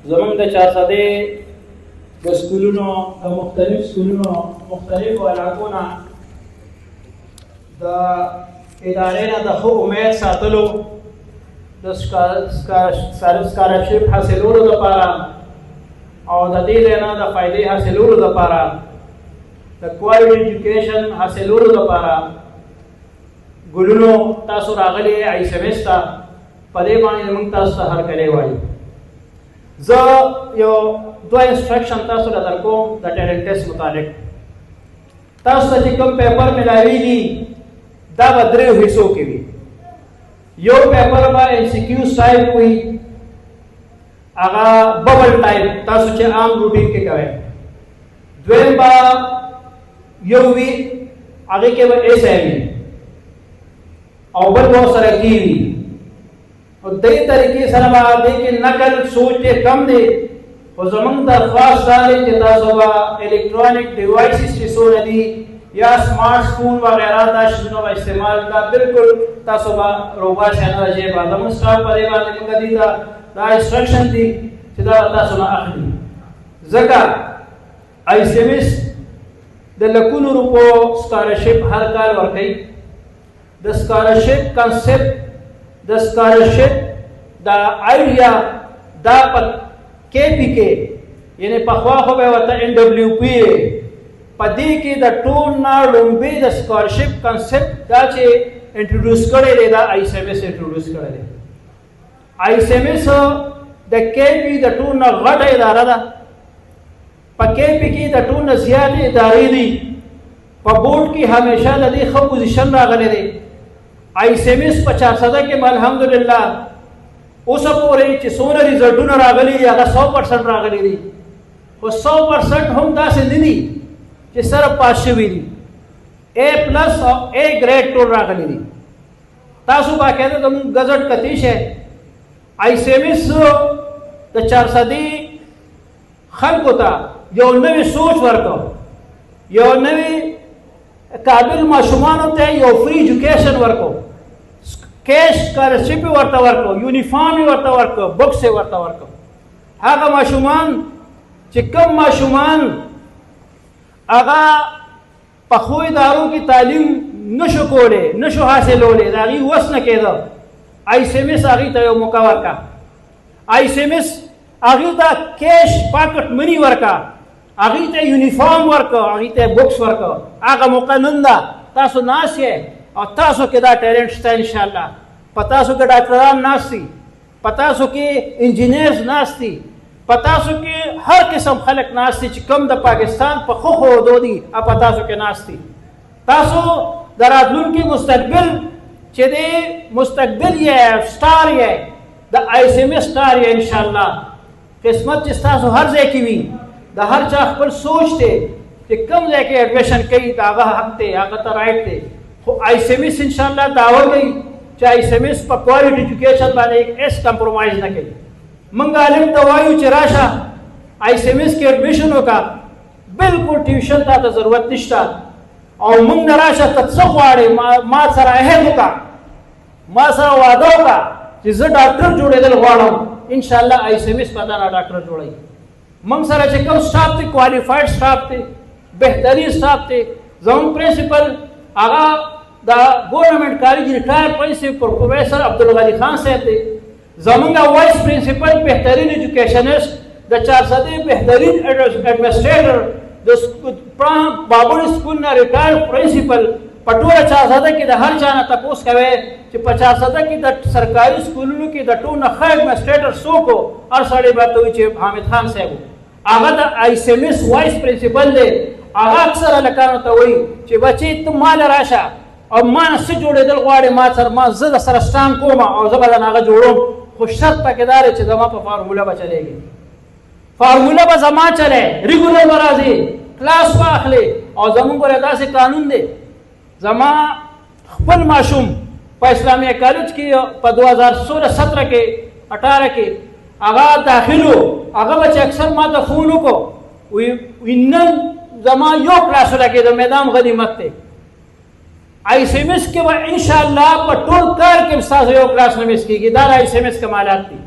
زمونږ د چارسدې د سکولونو د مختلف سکولونو مختلفو علاقو نه د ادارې نه د ښه امید ساتلو د سکالرشپ حاصلولو لپاره او د دې ځای نه د فایدې حاصلولو لپاره د کوالټي ایجوکیشن حاصلولو لپاره ګلونو تاسو راغلي ICMS ته په دې باندې موږ تاسو ته هرکلی وایو. زه یو دوه انسټرکشن تاسو ته درکوم د ټیلنټ ټیسټ متعلق. تاسو ته چې کوم پیپر ملاویږي دا به دریو حصو کې وي. یو پیپر به MCQs ټایپ وي، هغه ببل ټایپ تاسو چې عام روټین کې کوئ. دویم به یو وي هغې کې به essay وي او بل به ورسره کی وي. او دې طریقې سره به دې کې نقل سوچ ډېر کم دی، خو زموږ درخواست دا دی چې تاسو به الکترونیک ډیوایسز چې څونه دي یا سمارټ فون وغیرہ دا شیزونه به استعمال دا بالکل تاسو به روباسئ نه د جیبه. زموږ سټاف په دې باندې موږ دې ته دا انسټرکشن دي چې دا تاسو نه اخلي. ځکه ICMS د لکونو روپو سکالرشپ هر کال ورکوي. د سکالرشپ کنسپټ د سکالرشپ دا آیډیا دا په KPK یعنی پخوا خو به ورته NWPA په دې کې د ټول نه لومبې د سکالرشپ کنسپټ دا چې انټروډیوس کړی دی دا ICMS انټروډیوس کړی دی. ICMS د KP د ټول نه غټه اداره ده. په KP کې د ټول نه زیاتې ادارې دي. په بورډ کې همیشه د دې ښه پوزیشن راغلی دی. ICMS په 400 کې الحمدلله اوسه پورې چې څومره ریزلټونه راغلي دي هغه 100% راغلي دي، خو 100% هم داسې نه دي چې سره پاس شوي دي. A+ او A ګریډ ټول راغلي دي. تاسو باقاعده زموږ ګزټ کتی شئ. ICMS د 400 خلکو ته یو نوې سوچ ورکړو، یو نوې قابل ماشومانو ته یو فری ایجوکیشن ورکړو، کیش سکالرشپ ورته ورکړو، یونیفارم ورته ورکړو، بکس ورته ورکړو. هغه ماشومان چې کوم ماشومان هغه په ښو ادارو کې تعلیم نشو کولی، نشو حاصلولی، د هغې وس نه کېده، ICMS هغې ته یو موقع ورکړه. ICMS هغې ته کیش پاکټ منی ورکړه، هغې ته یونیفارم ورکړه، هغې ته بکس ورکړه. هغه موقع نن ده. تاسو ناست یې او تاسو کې دا ټیلنټ شته انشاءالله. په تاسو کې ډاکټران ناست دي، په تاسو کې انجینیرز ناست دي، په تاسو کې هر قسم خلک ناست دي چې کوم د پاکستان په ښو عہدو دي په تاسو کې ناست دي. تاسو د راتلونکي مستقبل چې دی مستقبل یې سټار یې د ICMS سټار یې انشاءالله. قسمت چې ستاسو هر ځای کې وي، د هر چا خپل سوچ دی چې کوم ځای کې ایډمیشن کوي د هغه حق دی، هغه ته رایټ دی. خو ICMS انشاءالله دعوه کوي چې ICMS په کوالټي ایجوکیشن باندې هیڅ کمپرومایز نه کوي. موږ عالم ته وایو چې راشه ICMS کې ایډمیشن وکړه، بالکل ټیوشن ته ضرورت نشته. او موږ نه راشه ته څه غواړې ما سره عهد وکړه، ما سره وعده وکړه چې زه ډاکټر جوړېدل غواړم. انشاءالله ICMS په تا نه ډاکټر جوړوي. موږ سره چې کوم سټاف دی کوالیفاید سټاف دی، بهترین سټاف دی. زموږ پرنسپل هغه د ګورنمنټ کالج ریټایر پرنسپل پروفیسر عبدالغني خان صاحب دی. زمونږ وایس پرنسپل بهترین ایجوکیشنسټ، د 400 بهترین ایڈمنسټریټر، د بابر سکول نه ریټایر پرنسپل. په ټوله 400 کې د هر چا نه تپوس کوئ چې په 400 کې د سرکاري سکولونو کې د ټول نه ښه ایډمنسټریټر څوک و؟ هر سړی به ورته وایي چې حامد خان صاحب و. هغه د ICMS وایس پرنسپل دی. هغه اکثر هلکانو ته وایي چې بچې ته ما له راشه او ما نه څه جوړېدل غواړې ما سره، ما زه د سره سټام کوم او زه به درنه هغه جوړوم، خو شرط پکې دا دی چې زما په فارموله به چلېږي. فارموله به زما چلی، ریګولر به راځي، کلاس به اخلي. او زمونږ ګوره داسې قانون دی، زما خپل ماشوم په اسلامیه کالج کې په 2016-17 کې 18 کې هغه داخل و. هغه به چې اکثر ما ته فون وکړو وی نن زما یو کلاس لګېده، میدان غنیمت دی. ICMS کې به انشاءالله په ټول کار کې ستاسو یو کلاس نه مس کېږي. دا د ICMS کمالات دي.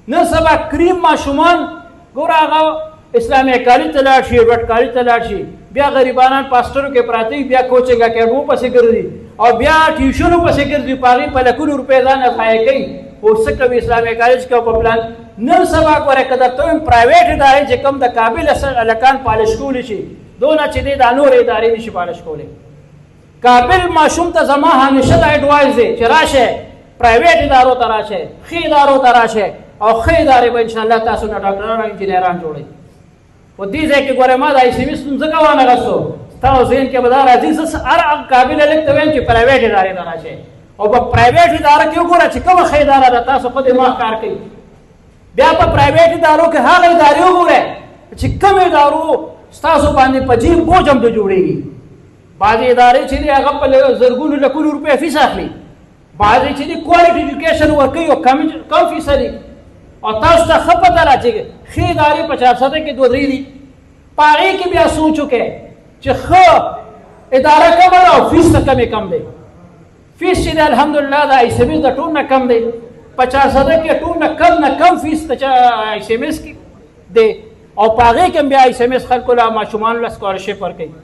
نن سبا کریم ماشومان ګوره هغه اسلامي کالج ته لاړ شي روډ کالج ته لاړ شي بیا غریبانان پاسټرو کې پراته وي بیا کوچنګ اکیډمو پسې ګرځي او بیا ټیوشنو پسې ګرځي په هغې په لکونو روپۍ ځان ضایع کوي خو څه کوي اسلامي کالج کې په پلان نن سبا ګوره که درته وایم پرایویټ ادارې چې کوم د کابل هلکان پالش کولی شي دونه چې دی دا نورې ادارې نشي پالش کولی کابل ماشوم ته زما همیشه دا اډوایز دی چې راشه پرایویټ ادارو ته راشه ښې ادارو ته راشه او ښې ادارې به انشاءالله تاسو نه ډاکټران او انجینران جوړوي په دې ځای کې ګوره ما د آی سی وي ستونزه وانغستو ستاسو ذهن کې به دا راځي زه هر قابل هلک ته وایم چې پرایویټ ادارې ته راشه او په پرایویټ اداره کې وګوره چې کومه ښه اداره ده تاسو په دماغ کار کوي بیا په پرایویټ ادارو کې هغه ادارې وګورئ چې کومې ادارو ستاسو باندې په جیب بوج هم نه جوړېږي بعضې ادارې چې دي هغه په زرګونو لکونو روپۍ فیس اخلي بعضې چې دي کوالټي ایجوکیشن ورکوي او کم فیصه دي او تاسو ته ښه پته را چې ښې ادارې په 400 کې 2-3 دي په هغې کې بیا سوچ وکړئ چې ښه اداره کومه ده او فیس ته کم دی فیس چې دی الحمدلله د آی سی ایم ایس د ټول نه کم دی په 400 کې ټول نه کم فیس د آی سی ایم ایس کې دی او په هغې کې هم بیا آی سی ایم ایس خلکو له ماشومانو له سکالرشپ ورکوي